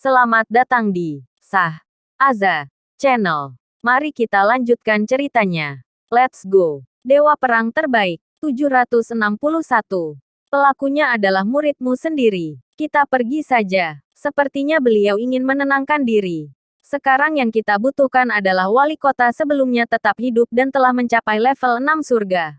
Selamat datang di Sah Aza Channel. Mari kita lanjutkan ceritanya. Let's go. Dewa Perang Terbaik 761. Pelakunya adalah muridmu sendiri. Kita pergi saja. Sepertinya beliau ingin menenangkan diri. Sekarang yang kita butuhkan adalah wali kota sebelumnya tetap hidup dan telah mencapai level 6 surga.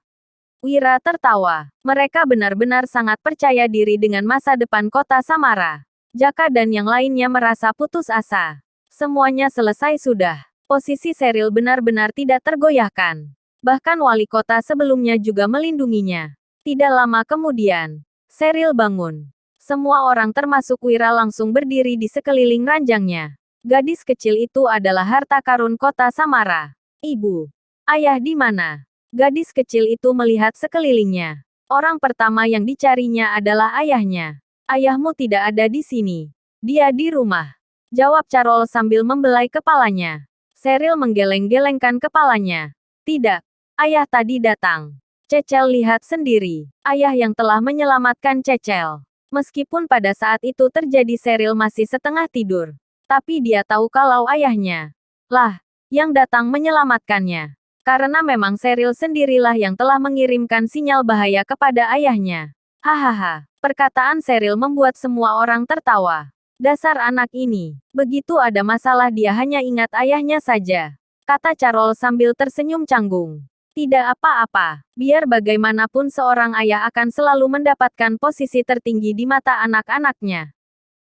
Wira tertawa. Mereka benar-benar sangat percaya diri dengan masa depan kota Samara. Jaka dan yang lainnya merasa putus asa. Semuanya selesai sudah. Posisi Sheryl benar-benar tidak tergoyahkan. Bahkan wali kota sebelumnya juga melindunginya. Tidak lama kemudian, Sheryl bangun. Semua orang termasuk Wira langsung berdiri di sekeliling ranjangnya. Gadis kecil itu adalah harta karun kota Samara. Ibu, ayah di mana? Gadis kecil itu melihat sekelilingnya. Orang pertama yang dicarinya adalah ayahnya. Ayahmu tidak ada di sini. Dia di rumah. Jawab Carol sambil membelai kepalanya. Sheryl menggeleng-gelengkan kepalanya. Tidak. Ayah tadi datang. Cecil lihat sendiri. Ayah yang telah menyelamatkan Cecil. Meskipun pada saat itu terjadi Sheryl masih setengah tidur. Tapi dia tahu kalau ayahnya lah yang datang menyelamatkannya. Karena memang Sheryl sendirilah yang telah mengirimkan sinyal bahaya kepada ayahnya. Hahaha. Perkataan Sheryl membuat semua orang tertawa. Dasar anak ini. Begitu ada masalah dia hanya ingat ayahnya saja. Kata Carol sambil tersenyum canggung. Tidak apa-apa. Biar bagaimanapun seorang ayah akan selalu mendapatkan posisi tertinggi di mata anak-anaknya.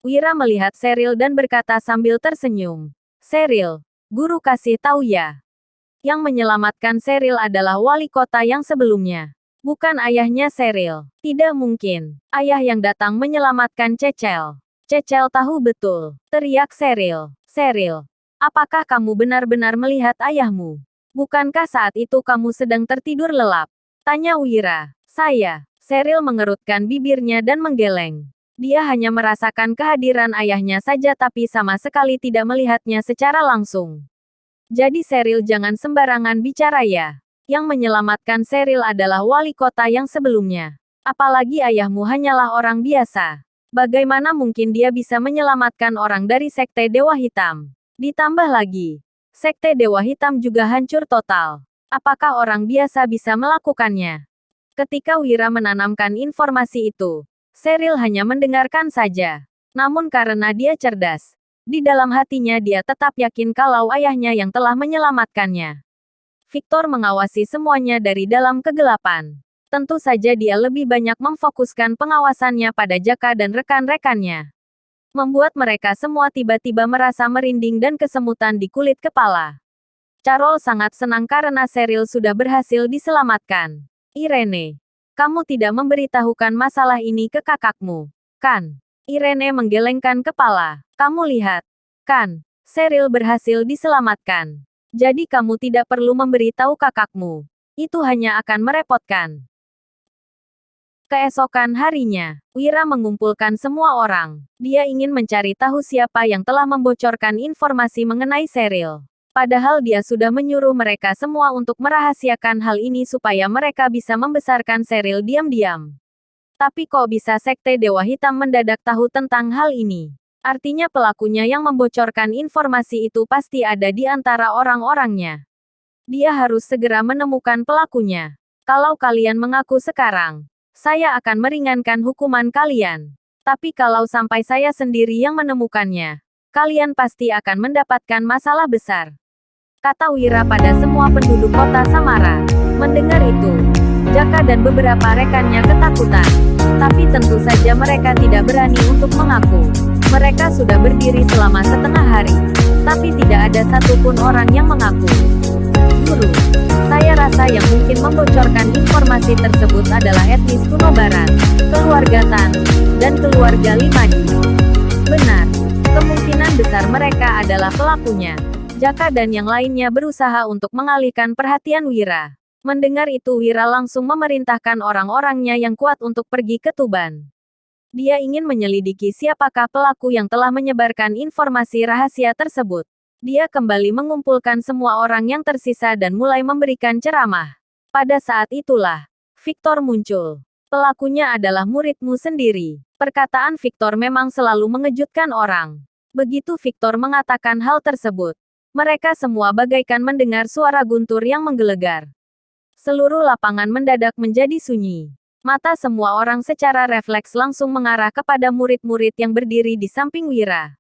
Wira melihat Sheryl dan berkata sambil tersenyum. Sheryl, guru kasih tahu ya. Yang menyelamatkan Sheryl adalah wali kota yang sebelumnya. Bukan ayahnya Sheryl. Tidak mungkin. Ayah yang datang menyelamatkan Cecil. Cecil tahu betul. Teriak Sheryl. Sheryl, apakah kamu benar-benar melihat ayahmu? Bukankah saat itu kamu sedang tertidur lelap? Tanya Wira. Saya. Sheryl mengerutkan bibirnya dan menggeleng. Dia hanya merasakan kehadiran ayahnya saja tapi sama sekali tidak melihatnya secara langsung. Jadi Sheryl jangan sembarangan bicara ya. Yang menyelamatkan Sheryl adalah wali kota yang sebelumnya. Apalagi ayahmu hanyalah orang biasa. Bagaimana mungkin dia bisa menyelamatkan orang dari Sekte Dewa Hitam? Ditambah lagi, Sekte Dewa Hitam juga hancur total. Apakah orang biasa bisa melakukannya? Ketika Wira menanamkan informasi itu, Sheryl hanya mendengarkan saja. Namun karena dia cerdas, di dalam hatinya dia tetap yakin kalau ayahnya yang telah menyelamatkannya. Victor mengawasi semuanya dari dalam kegelapan. Tentu saja dia lebih banyak memfokuskan pengawasannya pada Jaka dan rekan-rekannya. Membuat mereka semua tiba-tiba merasa merinding dan kesemutan di kulit kepala. Carol sangat senang karena Sheryl sudah berhasil diselamatkan. Irene, kamu tidak memberitahukan masalah ini ke kakakmu, kan? Irene menggelengkan kepala. Kamu lihat, kan? Sheryl berhasil diselamatkan. Jadi kamu tidak perlu memberitahu kakakmu. Itu hanya akan merepotkan. Keesokan harinya, Wira mengumpulkan semua orang. Dia ingin mencari tahu siapa yang telah membocorkan informasi mengenai Sheryl. Padahal dia sudah menyuruh mereka semua untuk merahasiakan hal ini supaya mereka bisa membesarkan Sheryl diam-diam. Tapi kok bisa Sekte Dewa Hitam mendadak tahu tentang hal ini? Artinya pelakunya yang membocorkan informasi itu pasti ada di antara orang-orangnya. Dia harus segera menemukan pelakunya. Kalau kalian mengaku sekarang, saya akan meringankan hukuman kalian. Tapi kalau sampai saya sendiri yang menemukannya, kalian pasti akan mendapatkan masalah besar. Kata Wira pada semua penduduk kota Samara. Mendengar itu, Jaka dan beberapa rekannya ketakutan. Tapi tentu saja mereka tidak berani untuk mengaku. Mereka sudah berdiri selama setengah hari. Tapi tidak ada satupun orang yang mengaku. Guru, saya rasa yang mungkin membocorkan informasi tersebut adalah etnis kuno barat, keluarga Tan, dan keluarga Limagi. Benar, kemungkinan besar mereka adalah pelakunya. Jaka dan yang lainnya berusaha untuk mengalihkan perhatian Wira. Mendengar itu Wira langsung memerintahkan orang-orangnya yang kuat untuk pergi ke Tuban. Dia ingin menyelidiki siapakah pelaku yang telah menyebarkan informasi rahasia tersebut. Dia kembali mengumpulkan semua orang yang tersisa dan mulai memberikan ceramah. Pada saat itulah, Victor muncul. Pelakunya adalah muridmu sendiri. Perkataan Victor memang selalu mengejutkan orang. Begitu Victor mengatakan hal tersebut, mereka semua bagaikan mendengar suara guntur yang menggelegar. Seluruh lapangan mendadak menjadi sunyi. Mata semua orang secara refleks langsung mengarah kepada murid-murid yang berdiri di samping Wira.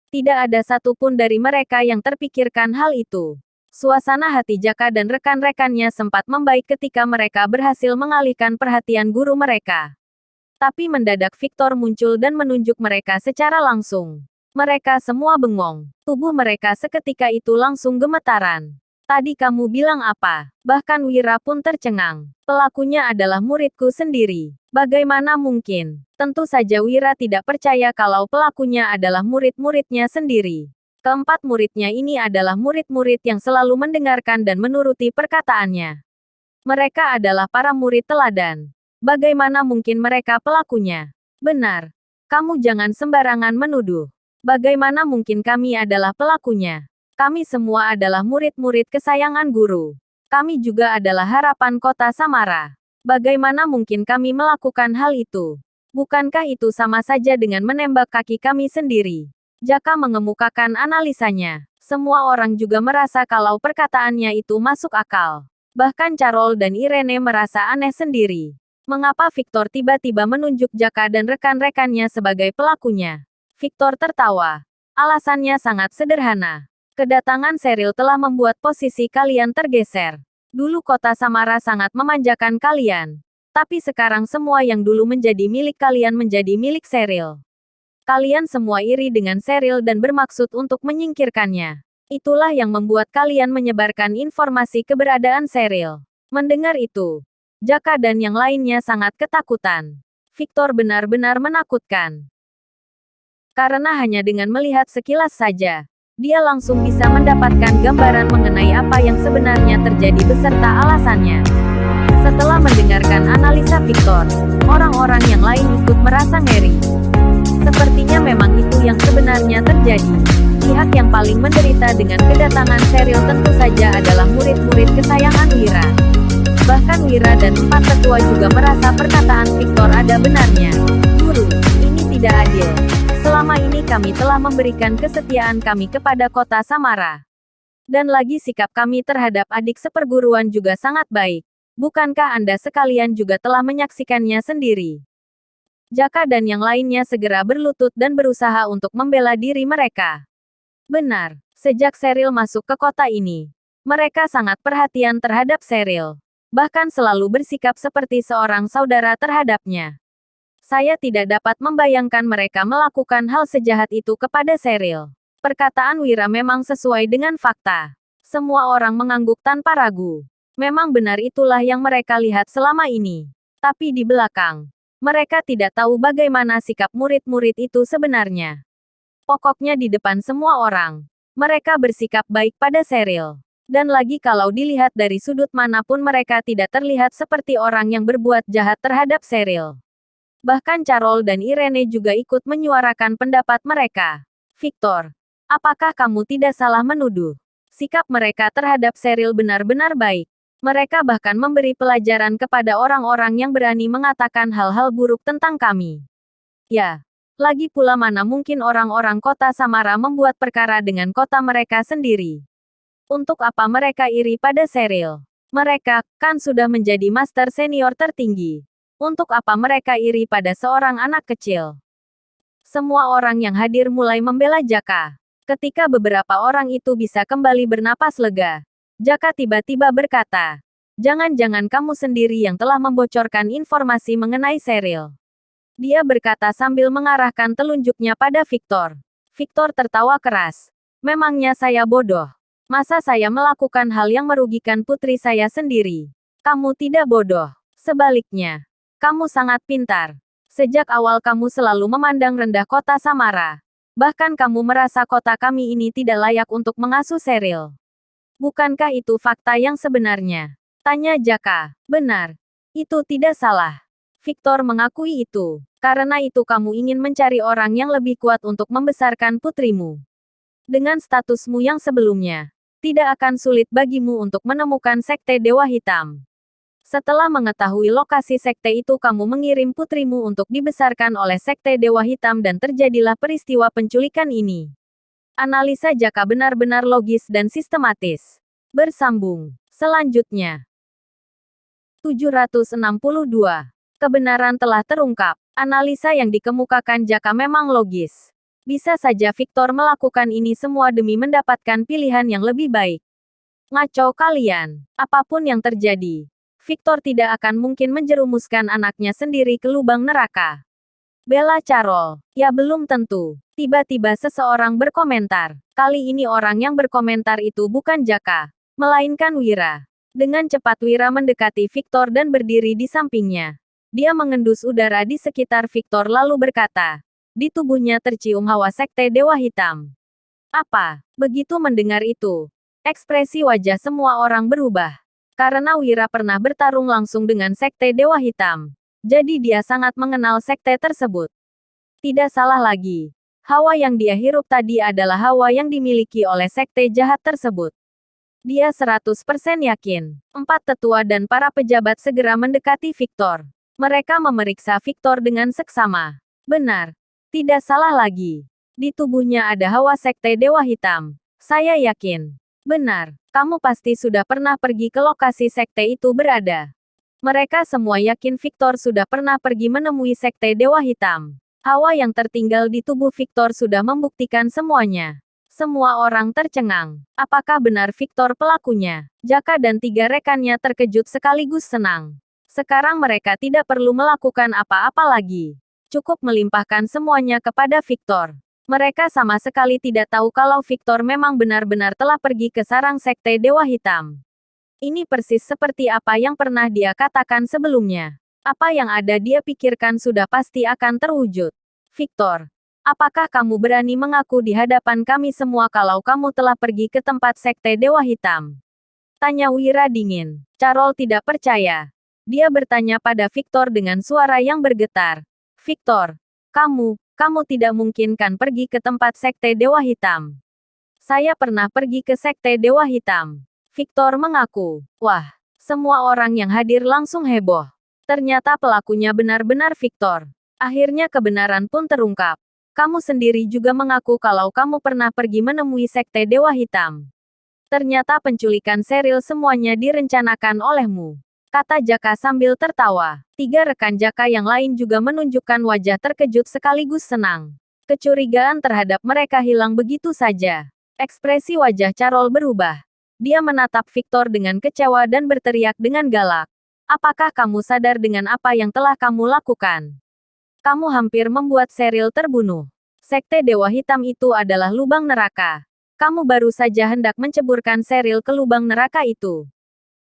Tidak ada satupun dari mereka yang terpikirkan hal itu. Suasana hati Jaka dan rekan-rekannya sempat membaik ketika mereka berhasil mengalihkan perhatian guru mereka. Tapi mendadak Victor muncul dan menunjuk mereka secara langsung. Mereka semua bengong. Tubuh mereka seketika itu langsung gemetaran. Tadi kamu bilang apa? Bahkan Wira pun tercengang. Pelakunya adalah muridku sendiri. Bagaimana mungkin? Tentu saja Wira tidak percaya kalau pelakunya adalah murid-muridnya sendiri. Keempat muridnya ini adalah murid-murid yang selalu mendengarkan dan menuruti perkataannya. Mereka adalah para murid teladan. Bagaimana mungkin mereka pelakunya? Benar. Kamu jangan sembarangan menuduh. Bagaimana mungkin kami adalah pelakunya? Kami semua adalah murid-murid kesayangan guru. Kami juga adalah harapan kota Samara. Bagaimana mungkin kami melakukan hal itu? Bukankah itu sama saja dengan menembak kaki kami sendiri? Jaka mengemukakan analisanya. Semua orang juga merasa kalau perkataannya itu masuk akal. Bahkan Carol dan Irene merasa aneh sendiri. Mengapa Victor tiba-tiba menunjuk Jaka dan rekan-rekannya sebagai pelakunya? Victor tertawa. Alasannya sangat sederhana. Kedatangan Cheryl telah membuat posisi kalian tergeser. Dulu kota Samara sangat memanjakan kalian. Tapi sekarang semua yang dulu menjadi milik kalian menjadi milik Cheryl. Kalian semua iri dengan Cheryl dan bermaksud untuk menyingkirkannya. Itulah yang membuat kalian menyebarkan informasi keberadaan Cheryl. Mendengar itu, Jaka dan yang lainnya sangat ketakutan. Victor benar-benar menakutkan. Karena hanya dengan melihat sekilas saja, dia langsung bisa mendapatkan gambaran mengenai apa yang sebenarnya terjadi beserta alasannya. Setelah mendengarkan analisa Victor, orang-orang yang lain ikut merasa ngeri. Sepertinya memang itu yang sebenarnya terjadi. Pihak yang paling menderita dengan kedatangan Cheryl tentu saja adalah murid-murid kesayangan Wira. Bahkan Wira dan empat tetua juga merasa perkataan Victor ada benarnya. Guru, ini tidak adil. Selama ini kami telah memberikan kesetiaan kami kepada kota Samara. Dan lagi sikap kami terhadap adik seperguruan juga sangat baik. Bukankah Anda sekalian juga telah menyaksikannya sendiri? Jaka dan yang lainnya segera berlutut dan berusaha untuk membela diri mereka. Benar, sejak Cheryl masuk ke kota ini, mereka sangat perhatian terhadap Cheryl. Bahkan selalu bersikap seperti seorang saudara terhadapnya. Saya tidak dapat membayangkan mereka melakukan hal sejahat itu kepada Cheryl. Perkataan Wira memang sesuai dengan fakta. Semua orang mengangguk tanpa ragu. Memang benar itulah yang mereka lihat selama ini. Tapi di belakang, mereka tidak tahu bagaimana sikap murid-murid itu sebenarnya. Pokoknya di depan semua orang, mereka bersikap baik pada Cheryl. Dan lagi kalau dilihat dari sudut manapun mereka tidak terlihat seperti orang yang berbuat jahat terhadap Cheryl. Bahkan Carol dan Irene juga ikut menyuarakan pendapat mereka. Victor, apakah kamu tidak salah menuduh? Sikap mereka terhadap Cheryl benar-benar baik. Mereka bahkan memberi pelajaran kepada orang-orang yang berani mengatakan hal-hal buruk tentang kami. Ya, lagi pula mana mungkin orang-orang kota Samara membuat perkara dengan kota mereka sendiri. Untuk apa mereka iri pada Cheryl? Mereka, kan sudah menjadi master senior tertinggi. Untuk apa mereka iri pada seorang anak kecil? Semua orang yang hadir mulai membela Jaka. Ketika beberapa orang itu bisa kembali bernapas lega, Jaka tiba-tiba berkata, "Jangan-jangan kamu sendiri yang telah membocorkan informasi mengenai Cheryl." Dia berkata sambil mengarahkan telunjuknya pada Victor. Victor tertawa keras. "Memangnya saya bodoh? Masa saya melakukan hal yang merugikan putri saya sendiri? Kamu tidak bodoh. Sebaliknya. Kamu sangat pintar. Sejak awal kamu selalu memandang rendah kota Samara. Bahkan kamu merasa kota kami ini tidak layak untuk mengasuh Cheryl. Bukankah itu fakta yang sebenarnya?" Tanya Jaka. "Benar. Itu tidak salah." Victor mengakui itu. "Karena itu kamu ingin mencari orang yang lebih kuat untuk membesarkan putrimu. Dengan statusmu yang sebelumnya, tidak akan sulit bagimu untuk menemukan sekte Dewa Hitam. Setelah mengetahui lokasi sekte itu, kamu mengirim putrimu untuk dibesarkan oleh sekte Dewa Hitam dan terjadilah peristiwa penculikan ini. Analisa Jaka benar-benar logis dan sistematis. Bersambung. Selanjutnya. 762. Kebenaran telah terungkap. Analisa yang dikemukakan Jaka memang logis. Bisa saja Victor melakukan ini semua demi mendapatkan pilihan yang lebih baik. Ngaco kalian. Apapun yang terjadi, Victor tidak akan mungkin menjerumuskan anaknya sendiri ke lubang neraka. Bella Carol. Ya belum tentu. Tiba-tiba seseorang berkomentar. Kali ini orang yang berkomentar itu bukan Jaka, melainkan Wira. Dengan cepat Wira mendekati Victor dan berdiri di sampingnya. Dia mengendus udara di sekitar Victor lalu berkata. Di tubuhnya tercium hawa sekte Dewa Hitam. Apa? Begitu mendengar itu, ekspresi wajah semua orang berubah. Karena Wira pernah bertarung langsung dengan sekte Dewa Hitam. Jadi dia sangat mengenal sekte tersebut. Tidak salah lagi. Hawa yang dia hirup tadi adalah hawa yang dimiliki oleh sekte jahat tersebut. Dia 100% yakin. 4 tetua dan para pejabat segera mendekati Victor. Mereka memeriksa Victor dengan seksama. Benar. Tidak salah lagi. Di tubuhnya ada hawa sekte Dewa Hitam. Saya yakin. Benar. Kamu pasti sudah pernah pergi ke lokasi sekte itu berada. Mereka semua yakin Victor sudah pernah pergi menemui sekte Dewa Hitam. Hawa yang tertinggal di tubuh Victor sudah membuktikan semuanya. Semua orang tercengang. Apakah benar Victor pelakunya? Jaka dan 3 rekannya terkejut sekaligus senang. Sekarang mereka tidak perlu melakukan apa-apa lagi. Cukup melimpahkan semuanya kepada Victor. Mereka sama sekali tidak tahu kalau Victor memang benar-benar telah pergi ke sarang sekte Dewa Hitam. Ini persis seperti apa yang pernah dia katakan sebelumnya. Apa yang ada dia pikirkan sudah pasti akan terwujud. Victor, apakah kamu berani mengaku di hadapan kami semua kalau kamu telah pergi ke tempat sekte Dewa Hitam? Tanya Wira dingin. Carol tidak percaya. Dia bertanya pada Victor dengan suara yang bergetar. Victor, kamu tidak mungkin kan pergi ke tempat sekte Dewa Hitam. Saya pernah pergi ke sekte Dewa Hitam. Victor mengaku. Wah, semua orang yang hadir langsung heboh. Ternyata pelakunya benar-benar Victor. Akhirnya kebenaran pun terungkap. Kamu sendiri juga mengaku kalau kamu pernah pergi menemui sekte Dewa Hitam. Ternyata penculikan Cheryl semuanya direncanakan olehmu. Kata Jaka sambil tertawa. 3 rekan Jaka yang lain juga menunjukkan wajah terkejut sekaligus senang. Kecurigaan terhadap mereka hilang begitu saja. Ekspresi wajah Carol berubah. Dia menatap Victor dengan kecewa dan berteriak dengan galak. Apakah kamu sadar dengan apa yang telah kamu lakukan? Kamu hampir membuat Cheryl terbunuh. Sekte Dewa Hitam itu adalah lubang neraka. Kamu baru saja hendak menceburkan Cheryl ke lubang neraka itu.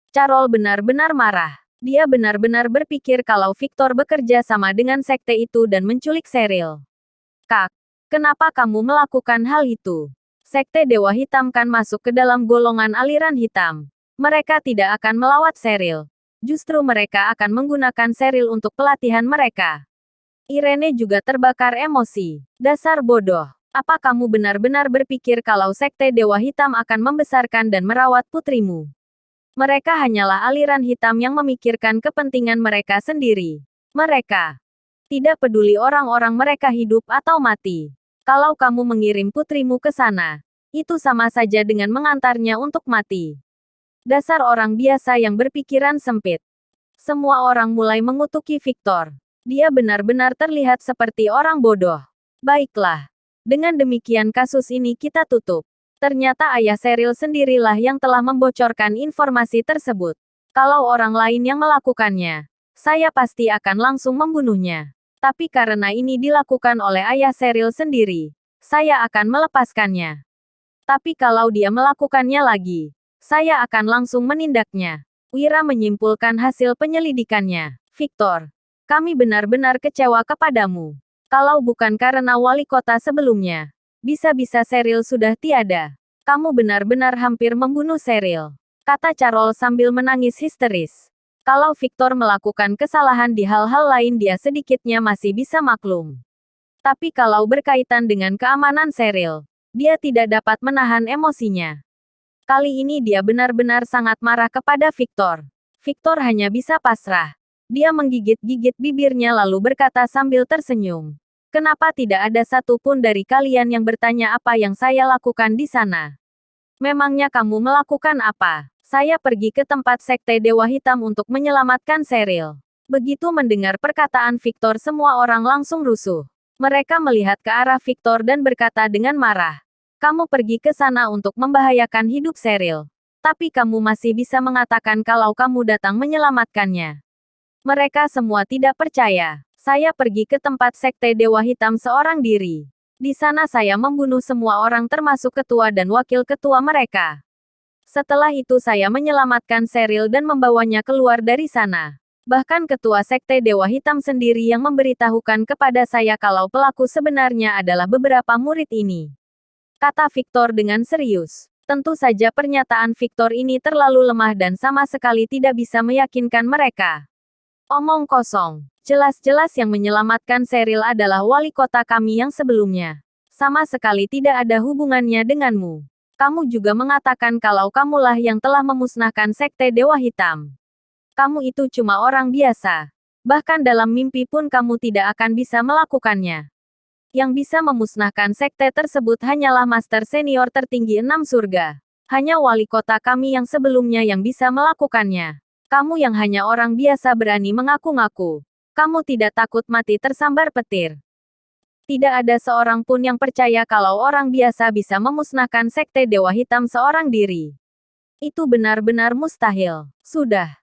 Carol benar-benar marah. Dia benar-benar berpikir kalau Victor bekerja sama dengan sekte itu dan menculik Cheryl. Kak, kenapa kamu melakukan hal itu? Sekte Dewa Hitam kan masuk ke dalam golongan aliran hitam. Mereka tidak akan melawat Cheryl. Justru mereka akan menggunakan Cheryl untuk pelatihan mereka. Irene juga terbakar emosi. Dasar bodoh. Apa kamu benar-benar berpikir kalau sekte Dewa Hitam akan membesarkan dan merawat putrimu? Mereka hanyalah aliran hitam yang memikirkan kepentingan mereka sendiri. Mereka tidak peduli orang-orang mereka hidup atau mati. Kalau kamu mengirim putrimu ke sana, itu sama saja dengan mengantarnya untuk mati. Dasar orang biasa yang berpikiran sempit. Semua orang mulai mengutuki Victor. Dia benar-benar terlihat seperti orang bodoh. Baiklah. Dengan demikian kasus ini kita tutup. Ternyata ayah Cheryl sendirilah yang telah membocorkan informasi tersebut. Kalau orang lain yang melakukannya, saya pasti akan langsung membunuhnya. Tapi karena ini dilakukan oleh ayah Cheryl sendiri, saya akan melepaskannya. Tapi kalau dia melakukannya lagi, saya akan langsung menindaknya. Wira menyimpulkan hasil penyelidikannya. Victor, kami benar-benar kecewa kepadamu. Kalau bukan karena wali kota sebelumnya, bisa-bisa Cheryl sudah tiada. Kamu benar-benar hampir membunuh Cheryl. Kata Carol sambil menangis histeris. Kalau Victor melakukan kesalahan di hal-hal lain dia sedikitnya masih bisa maklum. Tapi kalau berkaitan dengan keamanan Cheryl, dia tidak dapat menahan emosinya. Kali ini dia benar-benar sangat marah kepada Victor. Victor hanya bisa pasrah. Dia menggigit-gigit bibirnya lalu berkata sambil tersenyum. Kenapa tidak ada satupun dari kalian yang bertanya apa yang saya lakukan di sana? Memangnya kamu melakukan apa? Saya pergi ke tempat Sekte Dewa Hitam untuk menyelamatkan Cheryl. Begitu mendengar perkataan Victor semua orang langsung rusuh. Mereka melihat ke arah Victor dan berkata dengan marah. Kamu pergi ke sana untuk membahayakan hidup Cheryl. Tapi kamu masih bisa mengatakan kalau kamu datang menyelamatkannya. Mereka semua tidak percaya. Saya pergi ke tempat Sekte Dewa Hitam seorang diri. Di sana saya membunuh semua orang termasuk ketua dan wakil ketua mereka. Setelah itu saya menyelamatkan Cheryl dan membawanya keluar dari sana. Bahkan ketua Sekte Dewa Hitam sendiri yang memberitahukan kepada saya kalau pelaku sebenarnya adalah beberapa murid ini. Kata Victor dengan serius. Tentu saja pernyataan Victor ini terlalu lemah dan sama sekali tidak bisa meyakinkan mereka. Omong kosong. Jelas-jelas yang menyelamatkan Cheryl adalah wali kota kami yang sebelumnya. Sama sekali tidak ada hubungannya denganmu. Kamu juga mengatakan kalau kamulah yang telah memusnahkan Sekte Dewa Hitam. Kamu itu cuma orang biasa. Bahkan dalam mimpi pun kamu tidak akan bisa melakukannya. Yang bisa memusnahkan sekte tersebut hanyalah Master Senior tertinggi 6 surga. Hanya wali kota kami yang sebelumnya yang bisa melakukannya. Kamu yang hanya orang biasa berani mengaku-ngaku. Kamu tidak takut mati tersambar petir. Tidak ada seorang pun yang percaya kalau orang biasa bisa memusnahkan Sekte Dewa Hitam seorang diri. Itu benar-benar mustahil. Sudah.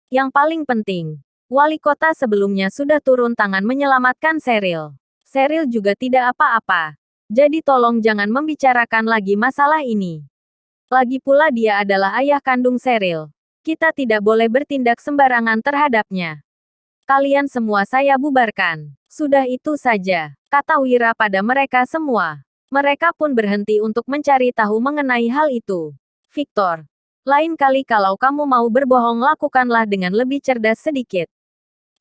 Yang paling penting, wali kota sebelumnya sudah turun tangan menyelamatkan Cheryl. Cheryl juga tidak apa-apa. Jadi tolong jangan membicarakan lagi masalah ini. Lagi pula dia adalah ayah kandung Cheryl. Kita tidak boleh bertindak sembarangan terhadapnya. Kalian semua saya bubarkan. Sudah itu saja, kata Wira pada mereka semua. Mereka pun berhenti untuk mencari tahu mengenai hal itu. Victor, lain kali kalau kamu mau berbohong lakukanlah dengan lebih cerdas sedikit.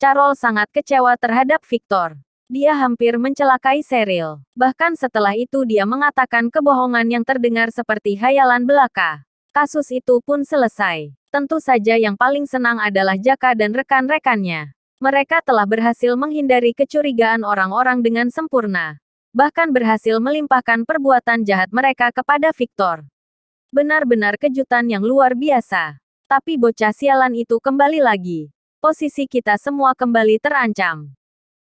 Carol sangat kecewa terhadap Victor. Dia hampir mencelakai Cheryl. Bahkan setelah itu dia mengatakan kebohongan yang terdengar seperti hayalan belaka. Kasus itu pun selesai. Tentu saja yang paling senang adalah Jaka dan rekan-rekannya. Mereka telah berhasil menghindari kecurigaan orang-orang dengan sempurna. Bahkan berhasil melimpahkan perbuatan jahat mereka kepada Victor. Benar-benar kejutan yang luar biasa. Tapi bocah sialan itu kembali lagi. Posisi kita semua kembali terancam.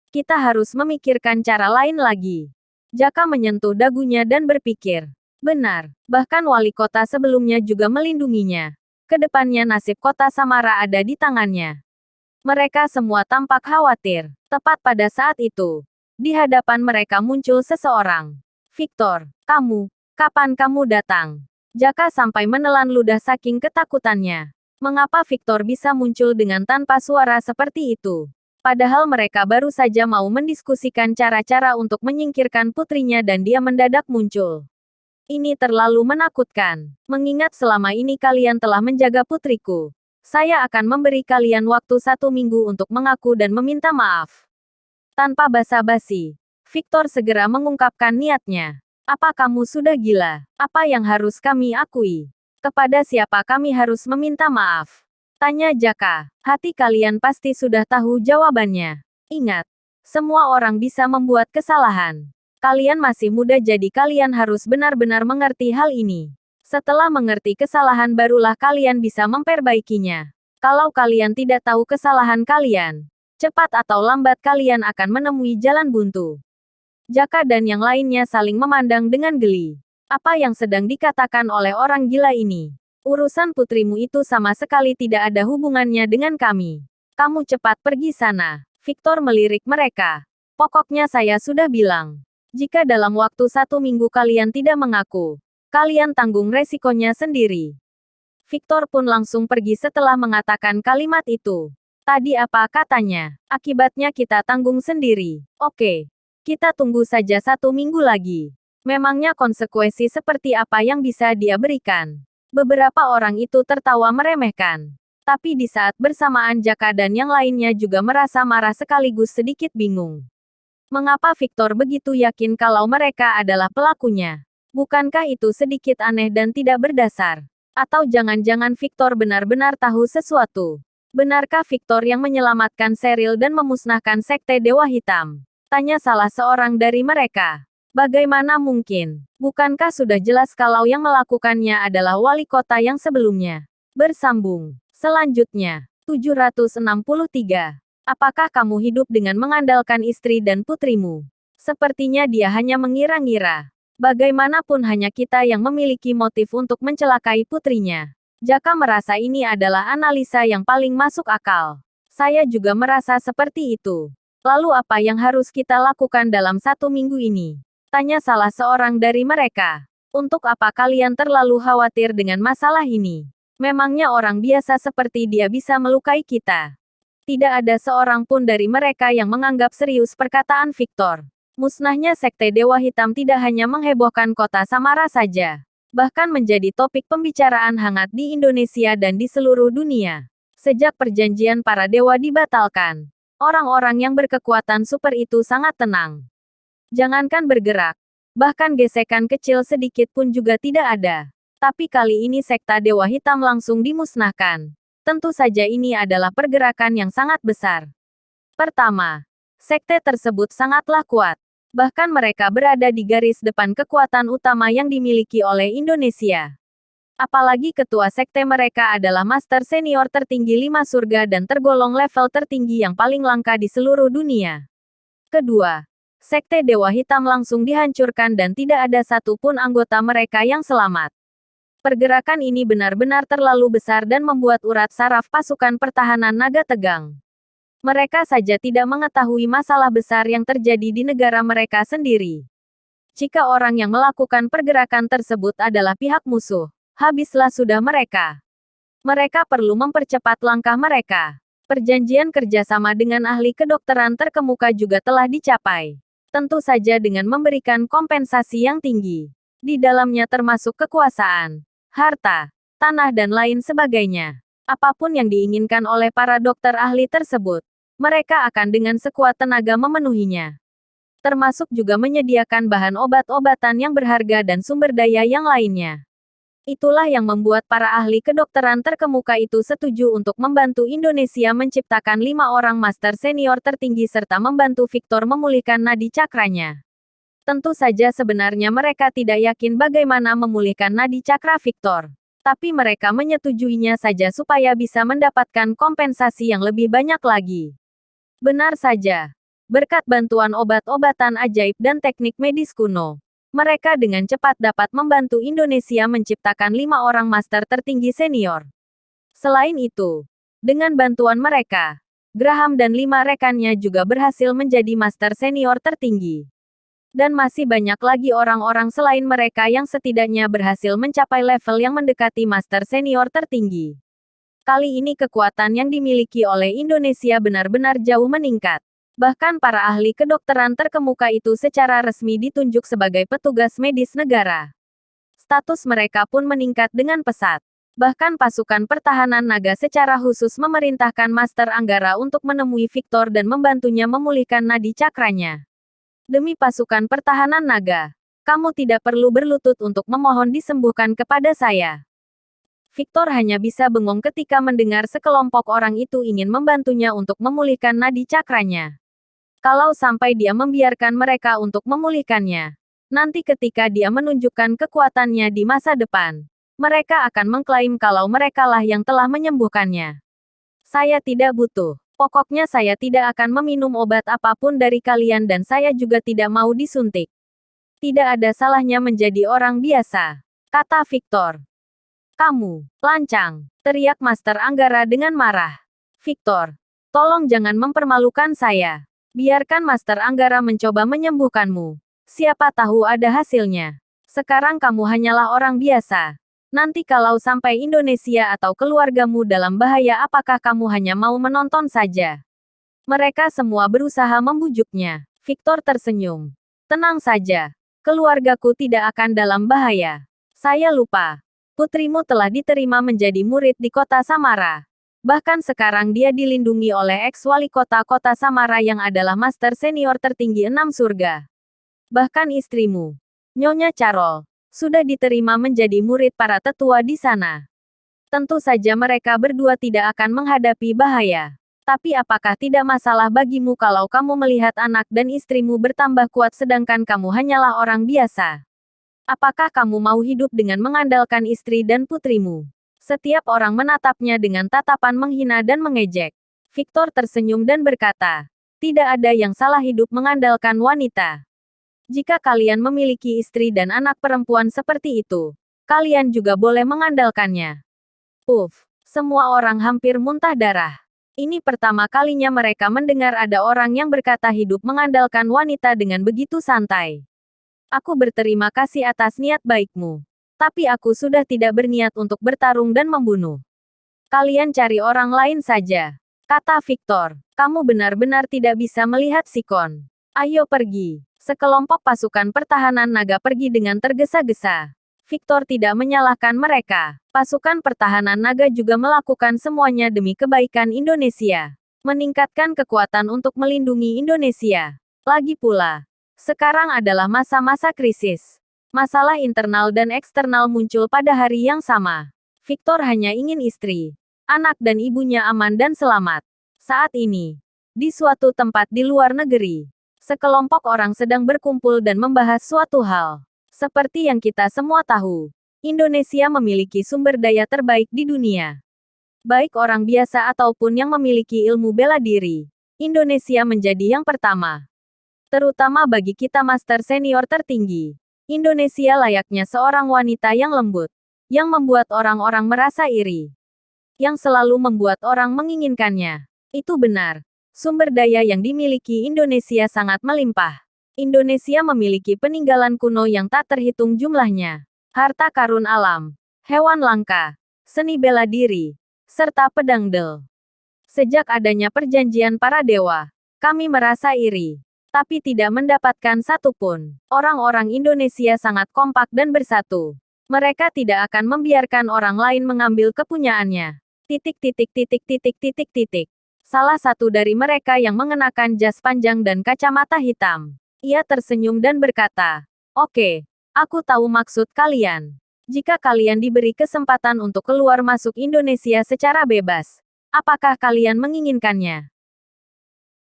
Kita harus memikirkan cara lain lagi. Jaka menyentuh dagunya dan berpikir. Benar, bahkan wali kota sebelumnya juga melindunginya. Kedepannya nasib kota Samara ada di tangannya. Mereka semua tampak khawatir. Tepat pada saat itu, di hadapan mereka muncul seseorang. Victor, kapan kamu datang? Jaka sampai menelan ludah saking ketakutannya. Mengapa Victor bisa muncul dengan tanpa suara seperti itu? Padahal mereka baru saja mau mendiskusikan cara-cara untuk menyingkirkan putrinya dan dia mendadak muncul. Ini terlalu menakutkan. Mengingat selama ini kalian telah menjaga putriku. Saya akan memberi kalian waktu 1 minggu untuk mengaku dan meminta maaf. Tanpa basa-basi, Victor segera mengungkapkan niatnya. Apa kamu sudah gila? Apa yang harus kami akui? Kepada siapa kami harus meminta maaf? Tanya Jaka. Hati kalian pasti sudah tahu jawabannya. Ingat, semua orang bisa membuat kesalahan. Kalian masih muda jadi kalian harus benar-benar mengerti hal ini. Setelah mengerti kesalahan barulah kalian bisa memperbaikinya. Kalau kalian tidak tahu kesalahan kalian, cepat atau lambat kalian akan menemui jalan buntu. Jaka dan yang lainnya saling memandang dengan geli. Apa yang sedang dikatakan oleh orang gila ini? Urusan putrimu itu sama sekali tidak ada hubungannya dengan kami. Kamu cepat pergi sana. Victor melirik mereka. Pokoknya saya sudah bilang. Jika dalam waktu 1 minggu kalian tidak mengaku, kalian tanggung resikonya sendiri. Victor pun langsung pergi setelah mengatakan kalimat itu. Tadi apa katanya? Akibatnya kita tanggung sendiri. Oke. Kita tunggu saja 1 minggu lagi. Memangnya konsekuensi seperti apa yang bisa dia berikan? Beberapa orang itu tertawa meremehkan. Tapi di saat bersamaan Jaka dan yang lainnya juga merasa marah sekaligus sedikit bingung. Mengapa Victor begitu yakin kalau mereka adalah pelakunya? Bukankah itu sedikit aneh dan tidak berdasar? Atau jangan-jangan Victor benar-benar tahu sesuatu? Benarkah Victor yang menyelamatkan Cheryl dan memusnahkan Sekte Dewa Hitam? Tanya salah seorang dari mereka. Bagaimana mungkin? Bukankah sudah jelas kalau yang melakukannya adalah wali kota yang sebelumnya? Bersambung. Selanjutnya, 763. Apakah kamu hidup dengan mengandalkan istri dan putrimu? Sepertinya dia hanya mengira-ngira. Bagaimanapun hanya kita yang memiliki motif untuk mencelakai putrinya. Jaka merasa ini adalah analisa yang paling masuk akal. Saya juga merasa seperti itu. Lalu apa yang harus kita lakukan dalam 1 minggu ini? Tanya salah seorang dari mereka. Untuk apa kalian terlalu khawatir dengan masalah ini? Memangnya orang biasa seperti dia bisa melukai kita? Tidak ada seorang pun dari mereka yang menganggap serius perkataan Victor. Musnahnya Sekte Dewa Hitam tidak hanya menghebohkan kota Samara saja, bahkan menjadi topik pembicaraan hangat di Indonesia dan di seluruh dunia. Sejak perjanjian para dewa dibatalkan, orang-orang yang berkekuatan super itu sangat tenang. Jangankan bergerak, bahkan gesekan kecil sedikit pun juga tidak ada. Tapi kali ini Sekte Dewa Hitam langsung dimusnahkan. Tentu saja ini adalah pergerakan yang sangat besar. Pertama, sekte tersebut sangatlah kuat. Bahkan mereka berada di garis depan kekuatan utama yang dimiliki oleh Indonesia. Apalagi ketua sekte mereka adalah master senior tertinggi 5 surga dan tergolong level tertinggi yang paling langka di seluruh dunia. Kedua, sekte Dewa Hitam langsung dihancurkan dan tidak ada satupun anggota mereka yang selamat. Pergerakan ini benar-benar terlalu besar dan membuat urat saraf pasukan pertahanan naga tegang. Mereka saja tidak mengetahui masalah besar yang terjadi di negara mereka sendiri. Jika orang yang melakukan pergerakan tersebut adalah pihak musuh, habislah sudah mereka. Mereka perlu mempercepat langkah mereka. Perjanjian kerjasama dengan ahli kedokteran terkemuka juga telah dicapai. Tentu saja dengan memberikan kompensasi yang tinggi. Di dalamnya termasuk kekuasaan, harta, tanah dan lain sebagainya. Apapun yang diinginkan oleh para dokter ahli tersebut, mereka akan dengan sekuat tenaga memenuhinya. Termasuk juga menyediakan bahan obat-obatan yang berharga dan sumber daya yang lainnya. Itulah yang membuat para ahli kedokteran terkemuka itu setuju untuk membantu Indonesia menciptakan 5 orang master senior tertinggi serta membantu Victor memulihkan nadi cakranya. Tentu saja sebenarnya mereka tidak yakin bagaimana memulihkan nadi cakra Victor. Tapi mereka menyetujuinya saja supaya bisa mendapatkan kompensasi yang lebih banyak lagi. Benar saja. Berkat bantuan obat-obatan ajaib dan teknik medis kuno, mereka dengan cepat dapat membantu Indonesia menciptakan 5 orang master tertinggi senior. Selain itu, dengan bantuan mereka, Graham dan 5 rekannya juga berhasil menjadi master senior tertinggi. Dan masih banyak lagi orang-orang selain mereka yang setidaknya berhasil mencapai level yang mendekati master senior tertinggi. Kali ini kekuatan yang dimiliki oleh Indonesia benar-benar jauh meningkat. Bahkan para ahli kedokteran terkemuka itu secara resmi ditunjuk sebagai petugas medis negara. Status mereka pun meningkat dengan pesat. Bahkan pasukan pertahanan naga secara khusus memerintahkan Master Anggara untuk menemui Victor dan membantunya memulihkan nadi cakranya. Demi pasukan pertahanan naga, kamu tidak perlu berlutut untuk memohon disembuhkan kepada saya. Victor hanya bisa bengong ketika mendengar sekelompok orang itu ingin membantunya untuk memulihkan nadi cakranya. Kalau sampai dia membiarkan mereka untuk memulihkannya, nanti ketika dia menunjukkan kekuatannya di masa depan, mereka akan mengklaim kalau merekalah yang telah menyembuhkannya. Saya tidak butuh. Pokoknya saya tidak akan meminum obat apapun dari kalian dan saya juga tidak mau disuntik. Tidak ada salahnya menjadi orang biasa, kata Victor. Kamu, lancang, teriak Master Anggara dengan marah. Victor, tolong jangan mempermalukan saya. Biarkan Master Anggara mencoba menyembuhkanmu. Siapa tahu ada hasilnya. Sekarang kamu hanyalah orang biasa. Nanti kalau sampai Indonesia atau keluargamu dalam bahaya, apakah kamu hanya mau menonton saja? Mereka semua berusaha membujuknya. Victor tersenyum. Tenang saja. Keluargaku tidak akan dalam bahaya. Saya lupa. Putrimu telah diterima menjadi murid di kota Samara. Bahkan sekarang dia dilindungi oleh ex-wali kota Samara yang adalah master senior tertinggi 6 surga. Bahkan istrimu, Nyonya Carol, sudah diterima menjadi murid para tetua di sana. Tentu saja mereka berdua tidak akan menghadapi bahaya. Tapi apakah tidak masalah bagimu kalau kamu melihat anak dan istrimu bertambah kuat sedangkan kamu hanyalah orang biasa? Apakah kamu mau hidup dengan mengandalkan istri dan putrimu? Setiap orang menatapnya dengan tatapan menghina dan mengejek. Victor tersenyum dan berkata, tidak ada yang salah hidup mengandalkan wanita. Jika kalian memiliki istri dan anak perempuan seperti itu, kalian juga boleh mengandalkannya. Semua orang hampir muntah darah. Ini pertama kalinya mereka mendengar ada orang yang berkata hidup mengandalkan wanita dengan begitu santai. Aku berterima kasih atas niat baikmu. Tapi aku sudah tidak berniat untuk bertarung dan membunuh. Kalian cari orang lain saja, kata Victor. Kamu benar-benar tidak bisa melihat Sikon. Ayo pergi. Sekelompok pasukan pertahanan naga pergi dengan tergesa-gesa. Victor tidak menyalahkan mereka. Pasukan pertahanan naga juga melakukan semuanya demi kebaikan Indonesia. Meningkatkan kekuatan untuk melindungi Indonesia. Lagi pula, sekarang adalah masa-masa krisis. Masalah internal dan eksternal muncul pada hari yang sama. Victor hanya ingin istri, anak dan ibunya aman dan selamat. Saat ini, di suatu tempat di luar negeri, sekelompok orang sedang berkumpul dan membahas suatu hal. Seperti yang kita semua tahu, Indonesia memiliki sumber daya terbaik di dunia. Baik orang biasa ataupun yang memiliki ilmu bela diri, Indonesia menjadi yang pertama. Terutama bagi kita master senior tertinggi. Indonesia layaknya seorang wanita yang lembut, yang membuat orang-orang merasa iri, yang selalu membuat orang menginginkannya. Itu benar. Sumber daya yang dimiliki Indonesia sangat melimpah. Indonesia memiliki peninggalan kuno yang tak terhitung jumlahnya. Harta karun alam, hewan langka, seni bela diri, serta pedang del. Sejak adanya perjanjian para dewa, kami merasa iri. Tapi tidak mendapatkan satupun. Orang-orang Indonesia sangat kompak dan bersatu. Mereka tidak akan membiarkan orang lain mengambil kepunyaannya. Salah satu dari mereka yang mengenakan jas panjang dan kacamata hitam. Ia tersenyum dan berkata, "Oke, aku tahu maksud kalian. Jika kalian diberi kesempatan untuk keluar masuk Indonesia secara bebas, apakah kalian menginginkannya?"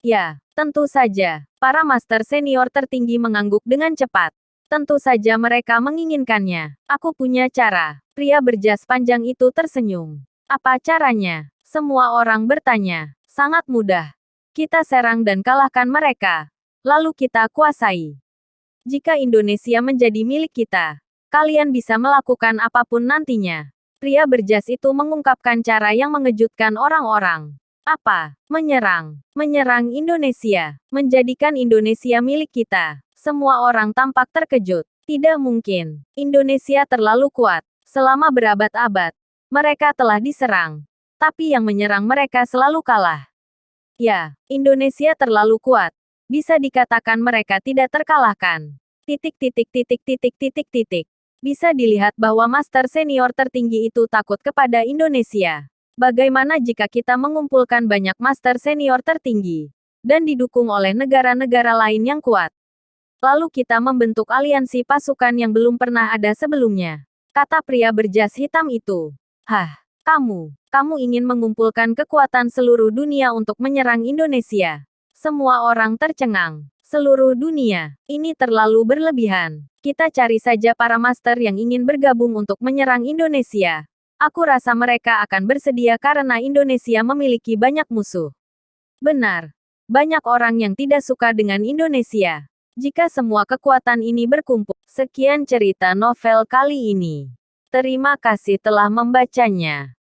Ya, tentu saja. Para master senior tertinggi mengangguk dengan cepat. Tentu saja mereka menginginkannya. Aku punya cara. Pria berjas panjang itu tersenyum. Apa caranya? Semua orang bertanya. Sangat mudah. Kita serang dan kalahkan mereka. Lalu kita kuasai. Jika Indonesia menjadi milik kita, kalian bisa melakukan apapun nantinya. Pria berjas itu mengungkapkan cara yang mengejutkan orang-orang. Apa? Menyerang. Menyerang Indonesia. Menjadikan Indonesia milik kita. Semua orang tampak terkejut. Tidak mungkin. Indonesia terlalu kuat. Selama berabad-abad, mereka telah diserang. Tapi yang menyerang mereka selalu kalah. Ya, Indonesia terlalu kuat. Bisa dikatakan mereka tidak terkalahkan. Bisa dilihat bahwa master senior tertinggi itu takut kepada Indonesia. Bagaimana jika kita mengumpulkan banyak master senior tertinggi dan didukung oleh negara-negara lain yang kuat? Lalu kita membentuk aliansi pasukan yang belum pernah ada sebelumnya, kata pria berjas hitam itu. Kamu ingin mengumpulkan kekuatan seluruh dunia untuk menyerang Indonesia? Semua orang tercengang. Seluruh dunia, ini terlalu berlebihan. Kita cari saja para master yang ingin bergabung untuk menyerang Indonesia. Aku rasa mereka akan bersedia karena Indonesia memiliki banyak musuh. Benar. Banyak orang yang tidak suka dengan Indonesia. Jika semua kekuatan ini berkumpul. Sekian cerita novel kali ini. Terima kasih telah membacanya.